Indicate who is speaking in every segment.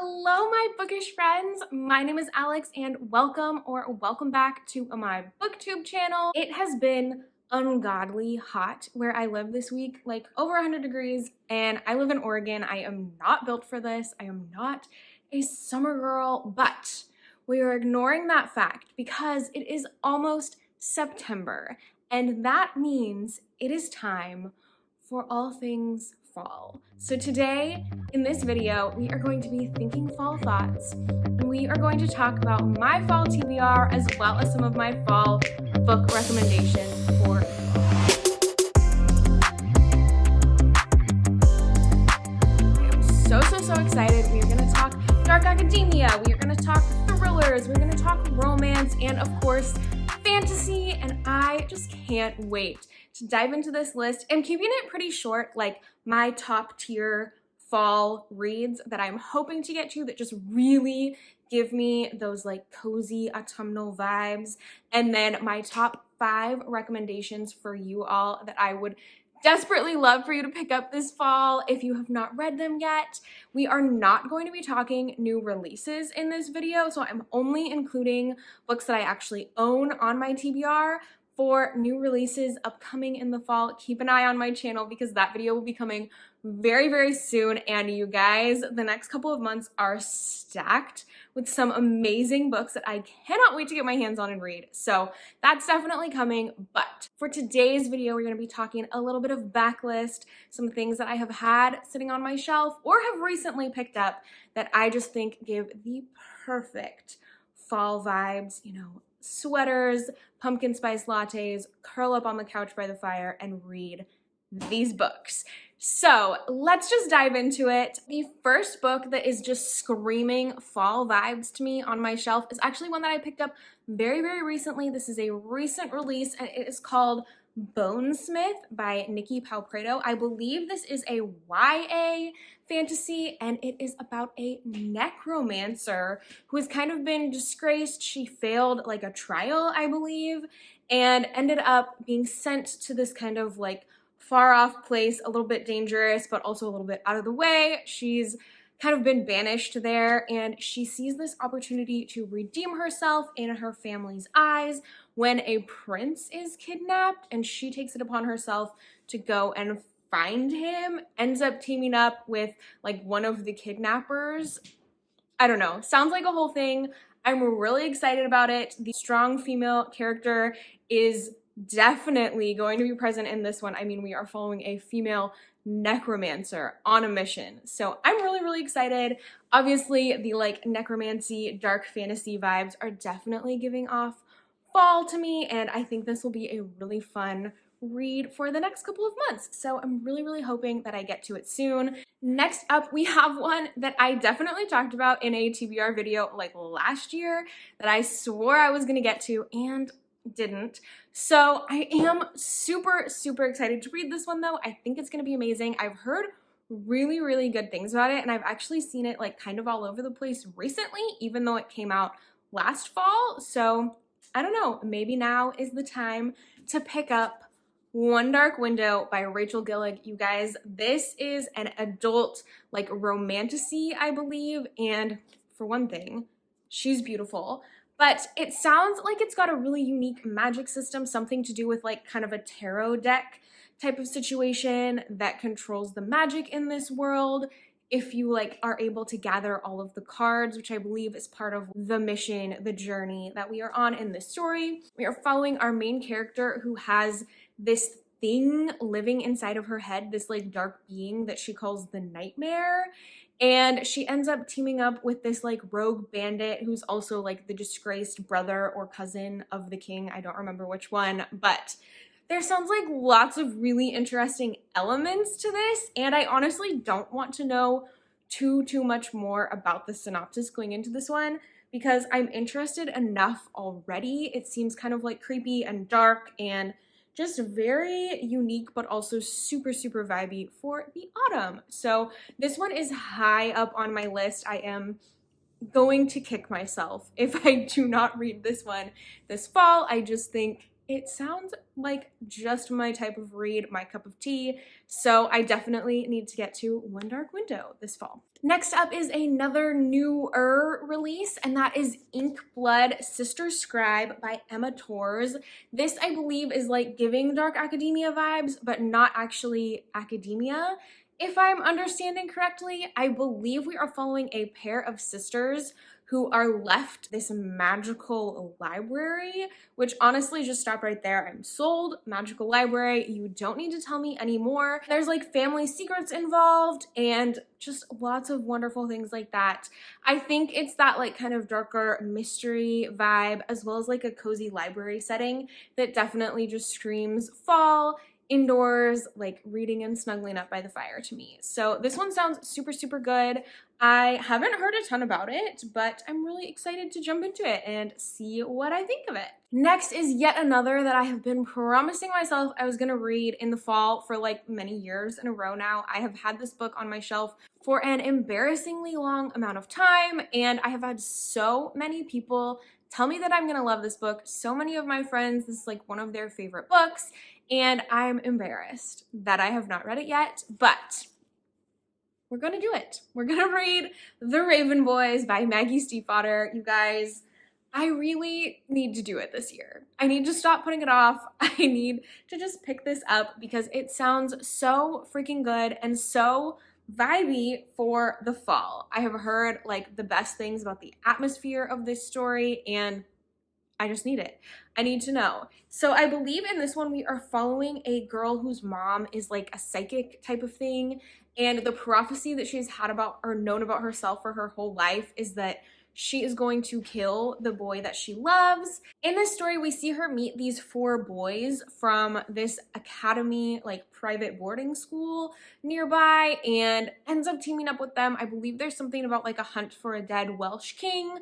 Speaker 1: Hello, my bookish friends. My name is Alex and welcome back to my booktube channel. It has been ungodly hot where I live this week, like over 100 degrees, and I live in Oregon. I am not built for this. I am not a summer girl, but we are ignoring that fact because it is almost September, and that means it is time for all things fall. So today in this video, we are going to be thinking fall thoughts, and we are going to talk about my fall TBR as well as some of my fall book recommendations for so excited. We are going to talk dark academia, we are going to talk thrillers, we're going to talk romance, and of course fantasy, and I just can't wait to dive into this list. I'm keeping it pretty short, like my top tier fall reads that I'm hoping to get to that just really give me those like cozy autumnal vibes, and then my top 5 recommendations for you all that I would desperately love for you to pick up this fall if you have not read them yet. We are not going to be talking new releases in this video, so I'm only including books that I actually own on my TBR. For new releases upcoming in the fall, keep an eye on my channel because that video will be coming very soon. And you guys, the next couple of months are stacked with some amazing books that I cannot wait to get my hands on and read. So that's definitely coming. But for today's video, we're going to be talking a little bit of backlist, some things that I have had sitting on my shelf or have recently picked up that I just think give the perfect fall vibes, you know, sweaters, pumpkin spice lattes, curl up on the couch by the fire, and read these books. So let's just dive into it. The first book that is just screaming fall vibes to me on my shelf is actually one that I picked up very recently. This is a recent release, and it is called Bonesmith by Nikki Palprado. I believe this is a YA fantasy, and it is about a necromancer who has kind of been disgraced. She failed like a trial, I believe, and ended up being sent to this kind of like far off place, a little bit dangerous, but also a little bit out of the way. She's kind of been banished there, and she sees this opportunity to redeem herself in her family's eyes when a prince is kidnapped, and she takes it upon herself to go and find him, ends up teaming up with like one of the kidnappers. I don't know, sounds like a whole thing. I'm really excited about it. The strong female character is definitely going to be present in this one. I mean, we are following a female necromancer on a mission, so I'm really excited. Obviously the like necromancy dark fantasy vibes are definitely giving off fall to me, and I think this will be a really fun read for the next couple of months, so I'm really hoping that I get to it soon. Next up, we have one that I definitely talked about in a TBR video like last year that I swore I was gonna get to and didn't. So I am super excited to read this one though. I think it's gonna be amazing. I've heard really good things about it, and I've actually seen it like kind of all over the place recently, even though it came out last fall. So I don't know, maybe now is the time to pick up One Dark Window by Rachel Gillig. You guys, this is an adult like romantasy, I believe, and for one thing, she's beautiful. But it sounds like it's got a really unique magic system, something to do with like kind of a tarot deck type of situation that controls the magic in this world. If you like are able to gather all of the cards, which I believe is part of the mission, the journey that we are on in this story. We are following our main character who has this thing living inside of her head, this like dark being that she calls the Nightmare. And she ends up teaming up with this like rogue bandit who's also like the disgraced brother or cousin of the king. I don't remember which one, but there sounds like lots of really interesting elements to this, and I honestly don't want to know too much more about the synopsis going into this one because I'm interested enough already. It seems kind of like creepy and dark and just very unique, but also super vibey for the autumn. So this one is high up on my list. I am going to kick myself if I do not read this one this fall. I just think it sounds like just my type of read, my cup of tea. So I definitely need to get to One Dark Window this fall. Next up is another newer release, and that is Ink Blood Sister Scribe by Emma Torres. This, I believe, is like giving dark academia vibes, but not actually academia. If I'm understanding correctly, I believe we are following a pair of sisters who are left this magical library, which honestly, just stop right there. I'm sold. Magical library. You don't need to tell me anymore. There's like family secrets involved and just lots of wonderful things like that. I think it's that like kind of darker mystery vibe as well as like a cozy library setting that definitely just screams fall, indoors, like reading and snuggling up by the fire to me. So this one sounds super, super good. I haven't heard a ton about it, but I'm really excited to jump into it and see what I think of it. Next is yet another that I have been promising myself I was gonna read in the fall for like many years in a row now. I have had this book on my shelf for an embarrassingly long amount of time, and I have had so many people tell me that I'm gonna love this book. So many of my friends, this is like one of their favorite books, and I'm embarrassed that I have not read it yet, but we're gonna do it. We're gonna read The Raven Boys by Maggie Stiefvater. You guys, I really need to do it this year. I need to stop putting it off. I need to just pick this up because it sounds so freaking good and so vibey for the fall. I have heard like the best things about the atmosphere of this story, and I just need it. I need to know. So I believe in this one we are following a girl whose mom is like a psychic type of thing, and the prophecy that she's had about or known about herself for her whole life is that she is going to kill the boy that she loves. In this story, we see her meet these 4 boys from this academy, like private boarding school nearby, and ends up teaming up with them. I believe there's something about like a hunt for a dead Welsh king.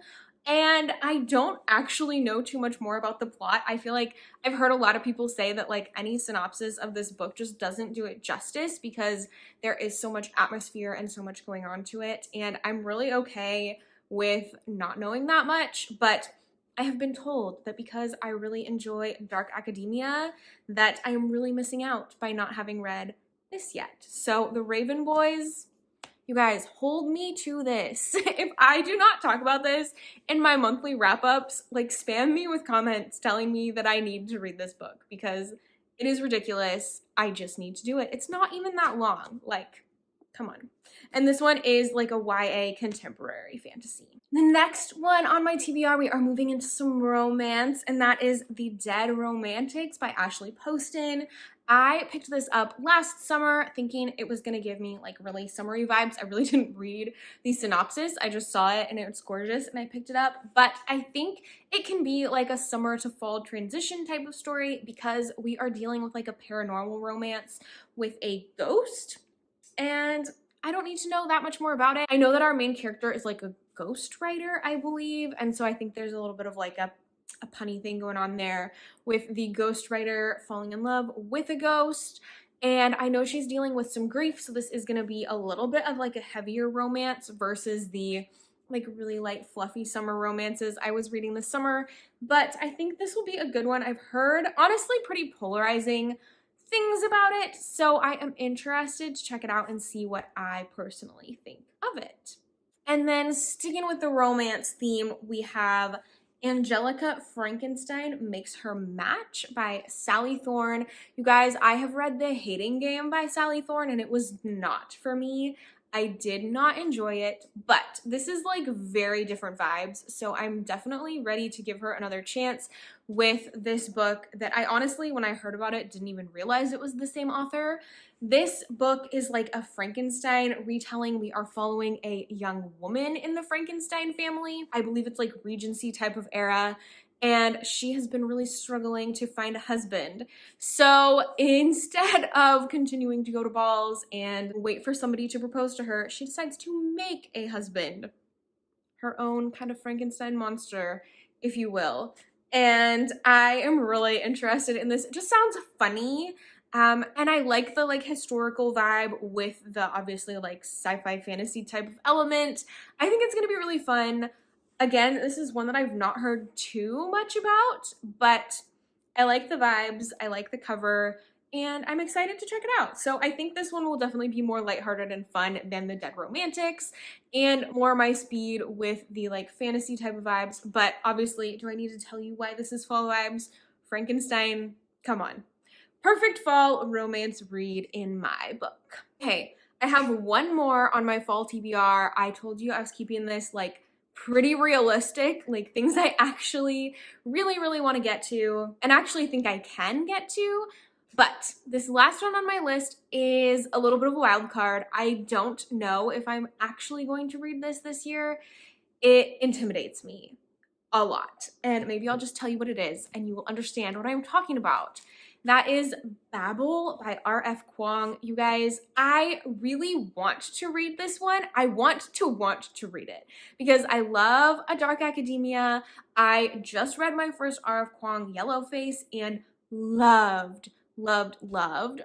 Speaker 1: And I don't actually know too much more about the plot. I feel like I've heard a lot of people say that like any synopsis of this book just doesn't do it justice because there is so much atmosphere and so much going on to it. And I'm really okay with not knowing that much, but I have been told that because I really enjoy dark academia that I am really missing out by not having read this yet. So The Raven Boys, you guys, hold me to this. If I do not talk about this in my monthly wrap-ups, like spam me with comments telling me that I need to read this book because it is ridiculous. I just need to do it. It's not even that long. Like, come on. And this one is like a YA contemporary fantasy. The next one on my TBR, we are moving into some romance, and that is The Dead Romantics by Ashley Poston. I picked this up last summer thinking it was gonna give me like really summery vibes. I really didn't read the synopsis. I just saw it and it was gorgeous and I picked it up. But I think it can be like a summer to fall transition type of story because we are dealing with like a paranormal romance with a ghost. And I don't need to know that much more about it. I know that our main character is like a ghostwriter, I believe. And so I think there's a little bit of like a punny thing going on there with the ghostwriter falling in love with a ghost. And I know she's dealing with some grief, so this is going to be a little bit of like a heavier romance versus the like really light fluffy summer romances I was reading this summer. But I think this will be a good one. I've heard honestly pretty polarizing things about it, so I am interested to check it out and see what I personally think of it. And then sticking with the romance theme, we have Angelica Frankenstein Makes Her Match by Sally Thorne. You guys, I have read The Hating Game by Sally Thorne and it was not for me. I did not enjoy it, but this is like very different vibes, so I'm definitely ready to give her another chance with this book that I honestly, when I heard about it, didn't even realize it was the same author. This book is like a Frankenstein retelling. We are following a young woman in the Frankenstein family. I believe it's like Regency type of era. And she has been really struggling to find a husband. So instead of continuing to go to balls and wait for somebody to propose to her, she decides to make a husband. Her own kind of Frankenstein monster, if you will. And I am really interested in this. It just sounds funny. And I like the like historical vibe with the obviously like sci-fi fantasy type of element. I think it's gonna be really fun. Again, this is one that I've not heard too much about, but I like the vibes, I like the cover, and I'm excited to check it out. So I think this one will definitely be more lighthearted and fun than the Dead Romantics, and more my speed with the like fantasy type of vibes. But obviously, do I need to tell you why this is fall vibes? Frankenstein, come on. Perfect fall romance read in my book. Okay, I have one more on my fall TBR. I told you I was keeping this like pretty realistic, like things I actually really want to get to and actually think I can get to. But this last one on my list is a little bit of a wild card. I don't know if I'm actually going to read this year. It intimidates me a lot. And maybe I'll just tell you what it is and you will understand what I'm talking about. That is Babel by R.F. Kuang. You guys, I really want to read this one. I want to read it because I love a dark academia. I just read my first R.F. Kuang Yellowface and loved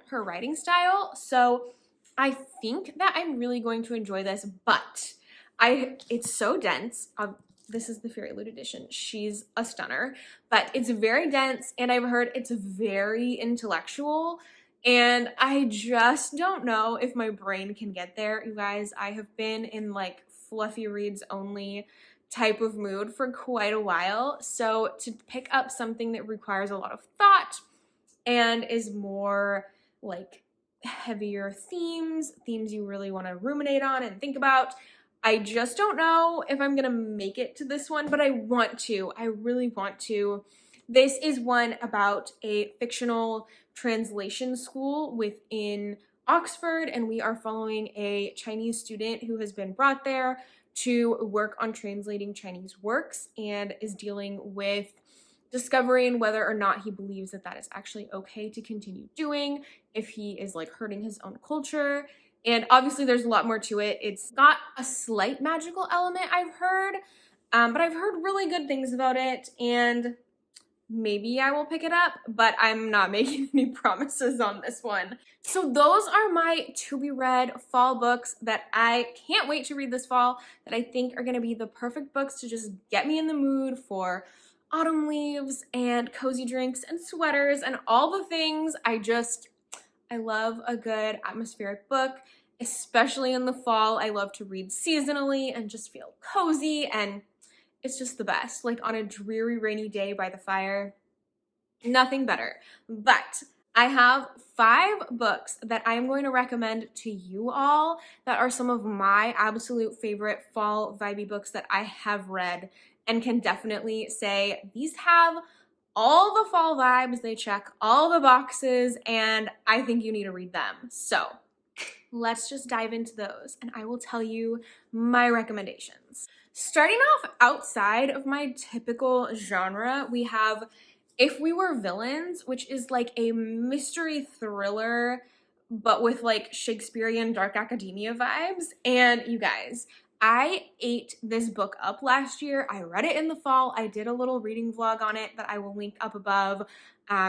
Speaker 1: her writing style. So I think that I'm really going to enjoy this, but it's so dense. This is the Fairy Loot edition. She's a stunner, but it's very dense and I've heard it's very intellectual and I just don't know if my brain can get there. You guys, I have been in like fluffy reads only type of mood for quite a while. So to pick up something that requires a lot of thought and is more like heavier themes you really want to ruminate on and think about, I just don't know if I'm gonna make it to this one, but I want to. I really want to. This is one about a fictional translation school within Oxford, and we are following a Chinese student who has been brought there to work on translating Chinese works and is dealing with discovering whether or not he believes that that is actually okay to continue doing, if he is like hurting his own culture. And obviously there's a lot more to it. It's got a slight magical element, I've heard, but I've heard really good things about it, and maybe I will pick it up, but I'm not making any promises on this one. So those are my to-be-read fall books that I can't wait to read this fall, that I think are gonna be the perfect books to just get me in the mood for autumn leaves and cozy drinks and sweaters and all the things. I love a good atmospheric book, especially in the fall. I love to read seasonally and just feel cozy, and it's just the best. Like on a dreary rainy day by the fire, nothing better. But I have 5 books that I am going to recommend to you all that are some of my absolute favorite fall vibey books that I have read and can definitely say these have all the fall vibes, they check all the boxes, and I think you need to read them. So let's just dive into those and I will tell you my recommendations. Starting off outside of my typical genre, we have If We Were Villains, which is like a mystery thriller, but with like Shakespearean dark academia vibes. And you guys, I ate this book up last year. I read it in the fall. I did a little reading vlog on it that I will link up above.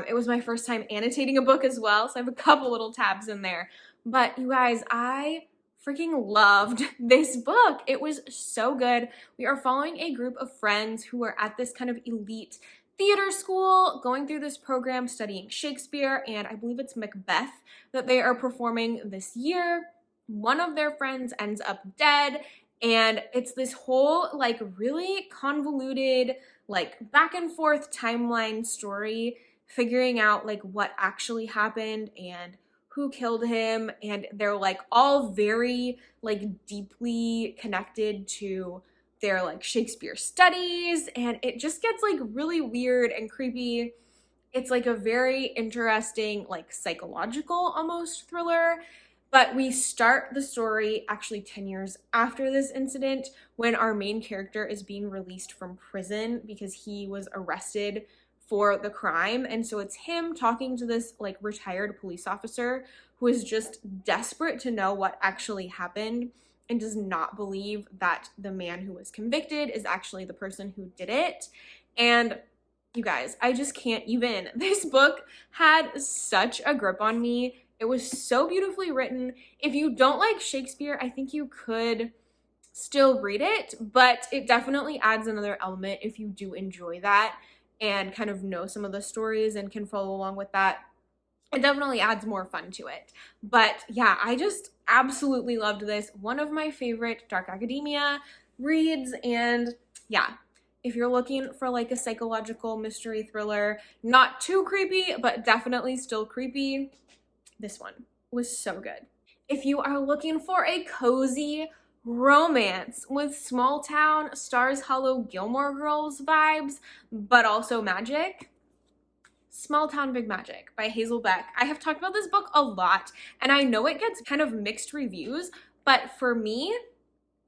Speaker 1: It was my first time annotating a book as well, so I have a couple little tabs in there. But you guys, I freaking loved this book. It was so good. We are following a group of friends who are at this kind of elite theater school, going through this program studying Shakespeare, and I believe it's Macbeth that they are performing this year. One of their friends ends up dead, and it's this whole like really convoluted like back and forth timeline story, figuring out like what actually happened and who killed him, and they're like all very like deeply connected to their like Shakespeare studies, and it just gets like really weird and creepy. It's like a very interesting like psychological almost thriller. But we start the story actually 10 years after this incident, when our main character is being released from prison because he was arrested for the crime. And so it's him talking to this like retired police officer who is just desperate to know what actually happened and does not believe that the man who was convicted is actually the person who did it. And you guys, I just can't even. This book had such a grip on me. It was so beautifully written. If you don't like Shakespeare, I think you could still read it, but it definitely adds another element if you do enjoy that and kind of know some of the stories and can follow along with that. it definitely adds more fun to it. But yeah, I just absolutely loved this. One of my favorite dark academia reads, and yeah, if you're looking for like a psychological mystery thriller, not too creepy, but definitely still creepy, this one was so good. If you are looking for a cozy romance with small town Stars Hollow Gilmore Girls vibes, but also magic, Small Town Big Magic by Hazel Beck. I have talked about this book a lot, and I know it gets kind of mixed reviews, but for me,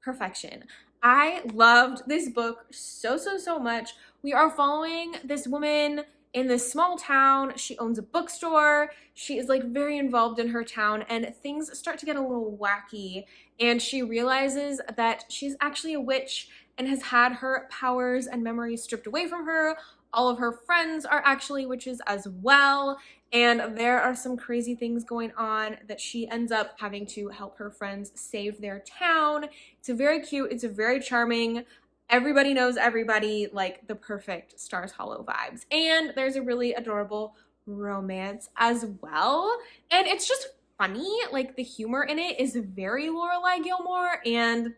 Speaker 1: perfection. I loved this book so much. We are following this woman in this small town. She owns a bookstore. She is like very involved in her town, and things start to get a little wacky, and she realizes that she's actually a witch and has had her powers and memories stripped away from her. All of her friends are actually witches as well, and there are some crazy things going on that she ends up having to help her friends save their town. It's very cute. It's very charming. Everybody knows everybody, like the perfect Stars Hollow vibes. And there's a really adorable romance as well. And it's just funny. Like the humor in it is very Lorelai Gilmore, and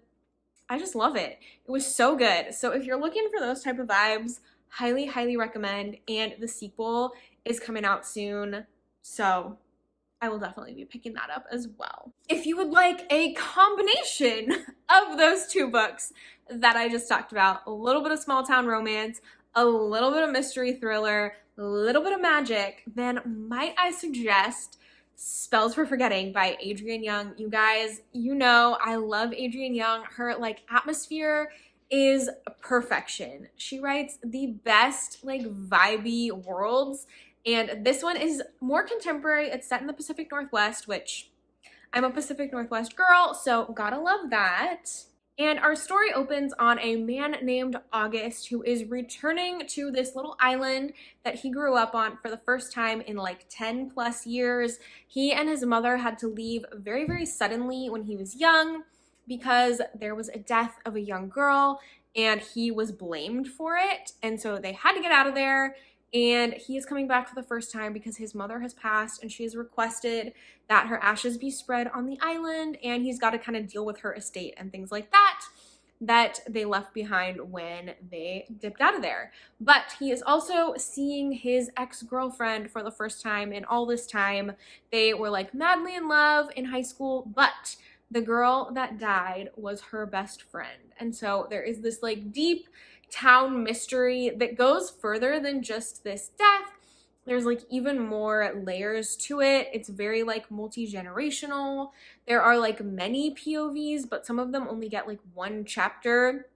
Speaker 1: I just love it. It was so good. So if you're looking for those type of vibes, highly recommend. And the sequel is coming out soon, so I will definitely be picking that up as well. If you would like a combination of those two books that I just talked about, a little bit of small town romance, a little bit of mystery thriller, a little bit of magic, then might I suggest Spells for Forgetting by Adrienne Young. You guys, you know I love Adrienne Young. Her like atmosphere is perfection. She writes the best like vibey worlds, and this one is more contemporary. It's set in the Pacific Northwest, which I'm a Pacific Northwest girl, so gotta love that. And our story opens on a man named August who is returning to this little island that he grew up on for the first time in like 10 plus years. He and his mother had to leave very suddenly when he was young, because there was a death of a young girl and he was blamed for it. And so they had to get out of there, and he is coming back for the first time because his mother has passed and she has requested that her ashes be spread on the island, and he's got to kind of deal with her estate and things like that they left behind when they dipped out of there. But he is also seeing his ex-girlfriend for the first time in all this time. They were like madly in love in high school, but the girl that died was her best friend. And so there is this like deep town mystery that goes further than just this death. There's like even more layers to it. It's very like multi-generational. There are like many POVs, but some of them only get like one chapter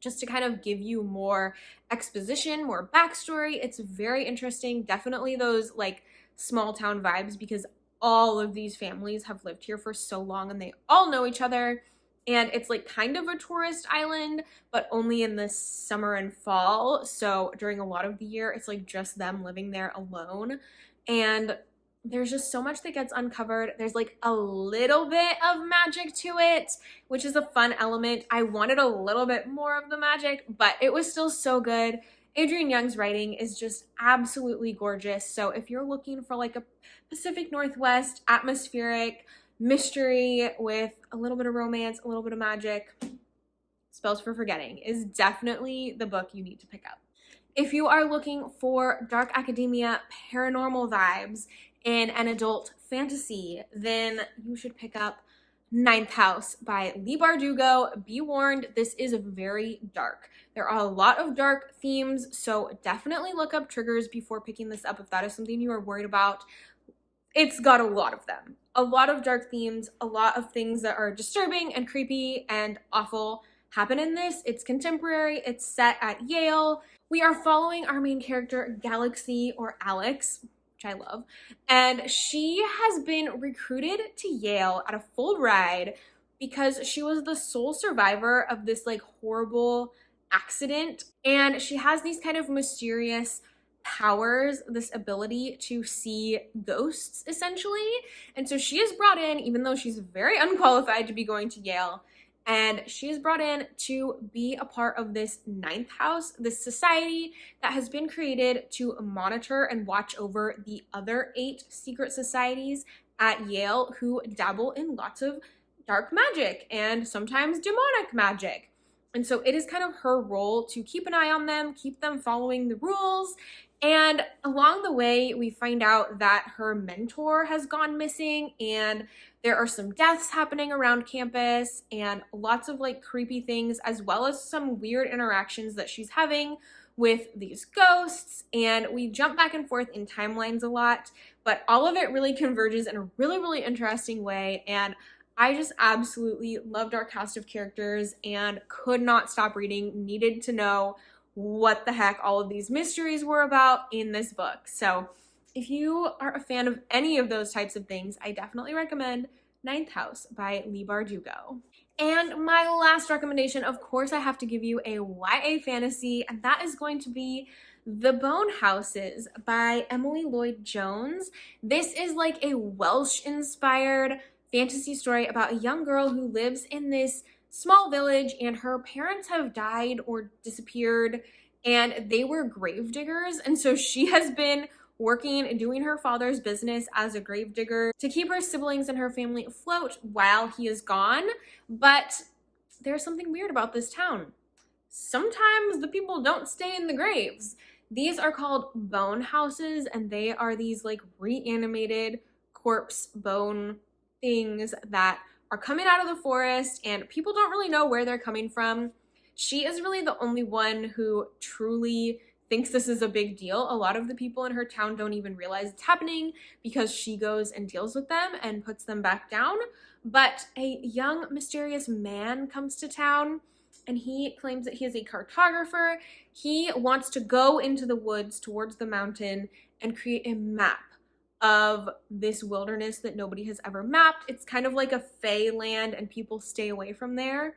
Speaker 1: just to kind of give you more exposition, more backstory. It's very interesting. Definitely those like small town vibes, because all of these families have lived here for so long and they all know each other. And it's like kind of a tourist island, but only in the summer and fall. So during a lot of the year, it's like just them living there alone. And there's just so much that gets uncovered. There's like a little bit of magic to it, which is a fun element. I wanted a little bit more of the magic, but it was still so good. Adrienne Young's writing is just absolutely gorgeous. So if you're looking for like a Pacific Northwest atmospheric mystery with a little bit of romance, a little bit of magic, Spells for Forgetting is definitely the book you need to pick up. If you are looking for dark academia paranormal vibes in an adult fantasy, then you should pick up Ninth House by Leigh Bardugo. Be warned, this is very dark. There are a lot of dark themes, so definitely look up triggers before picking this up if that is something you are worried about. It's got a lot of them. A lot of dark themes, a lot of things that are disturbing and creepy and awful happen in this. It's contemporary, it's set at Yale. We are following our main character, Galaxy, or Alex, which I love, and she has been recruited to Yale at a full ride because she was the sole survivor of this like horrible accident, and she has these kind of mysterious powers, this ability to see ghosts essentially. And so she is brought in even though she's very unqualified to be going to Yale, and she's brought in to be a part of this ninth house, this society that has been created to monitor and watch over the other 8 secret societies at Yale who dabble in lots of dark magic and sometimes demonic magic. And so it is kind of her role to keep an eye on them, keep them following the rules. And along the way, we find out that her mentor has gone missing, and there are some deaths happening around campus and lots of like creepy things, as well as some weird interactions that she's having with these ghosts. And we jump back and forth in timelines a lot, but all of it really converges in a really, really interesting way. And I just absolutely loved our cast of characters and could not stop reading, needed to know what the heck all of these mysteries were about in this book. So if you are a fan of any of those types of things, I definitely recommend Ninth House by Leigh Bardugo. And my last recommendation, of course, I have to give you a YA fantasy, and that is going to be The Bone Houses by Emily Lloyd Jones. This is like a Welsh-inspired fantasy story about a young girl who lives in this small village, and her parents have died or disappeared, and they were grave diggers. And so she has been working and doing her father's business as a grave digger to keep her siblings and her family afloat while he is gone. But there's something weird about this town. Sometimes the people don't stay in the graves. These are called bone houses, and they are these like reanimated corpse bone things that are coming out of the forest, and people don't really know where they're coming from. She is really the only one who truly thinks this is a big deal. A lot of the people in her town don't even realize it's happening because she goes and deals with them and puts them back down. But a young, mysterious man comes to town, and he claims that he is a cartographer. He wants to go into the woods towards the mountain and create a map of this wilderness that nobody has ever mapped. It's kind of like a fey land, and people stay away from there,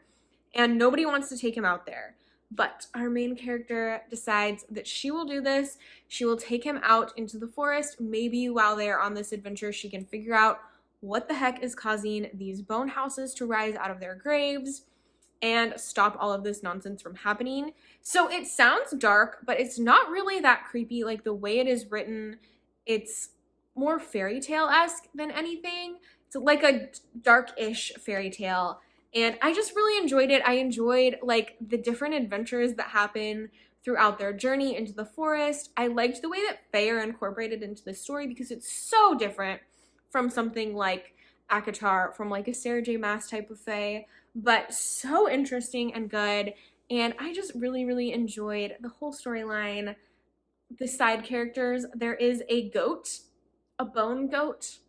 Speaker 1: and nobody wants to take him out there. But our main character decides that she will do this. She will take him out into the forest. Maybe while they are on this adventure, she can figure out what the heck is causing these bone houses to rise out of their graves and stop all of this nonsense from happening. So it sounds dark, but it's not really that creepy. Like, the way it is written, it's more fairy tale-esque than anything. It's like a dark-ish fairy tale, and I just really enjoyed it. I enjoyed like the different adventures that happen throughout their journey into the forest. I liked the way that fae are incorporated into the story because it's so different from something like ACOTAR, from like a Sarah J. Maas type of fae, but so interesting and good. And I just really, really enjoyed the whole storyline, the side characters. There is a goat, a bone goat.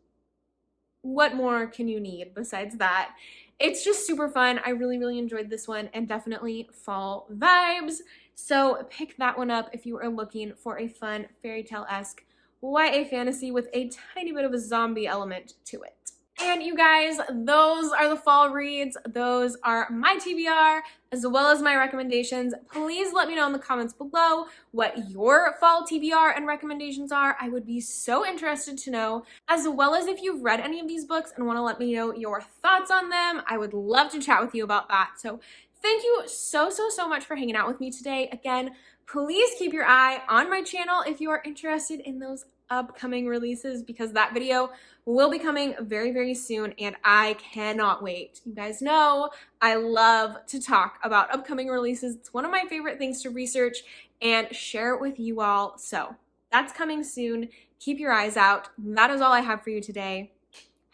Speaker 1: What more can you need besides that? It's just super fun. I really, really enjoyed this one, and definitely fall vibes. So pick that one up if you are looking for a fun fairy tale-esque YA fantasy with a tiny bit of a zombie element to it. And you guys, those are the fall reads. Those are my TBR as well as my recommendations. Please let me know in the comments below what your fall TBR and recommendations are. I would be so interested to know, as well as if you've read any of these books and want to let me know your thoughts on them. I would love to chat with you about that. So thank you so much for hanging out with me today. Again, please keep your eye on my channel if you are interested in those upcoming releases, because that video will be coming very, very soon, and I cannot wait. You guys know I love to talk about upcoming releases. It's one of my favorite things to research and share it with you all. So that's coming soon. Keep your eyes out. That is all I have for you today.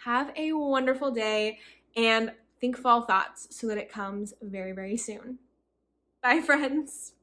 Speaker 1: Have a wonderful day, and think fall thoughts so that it comes very, very soon. Bye, friends.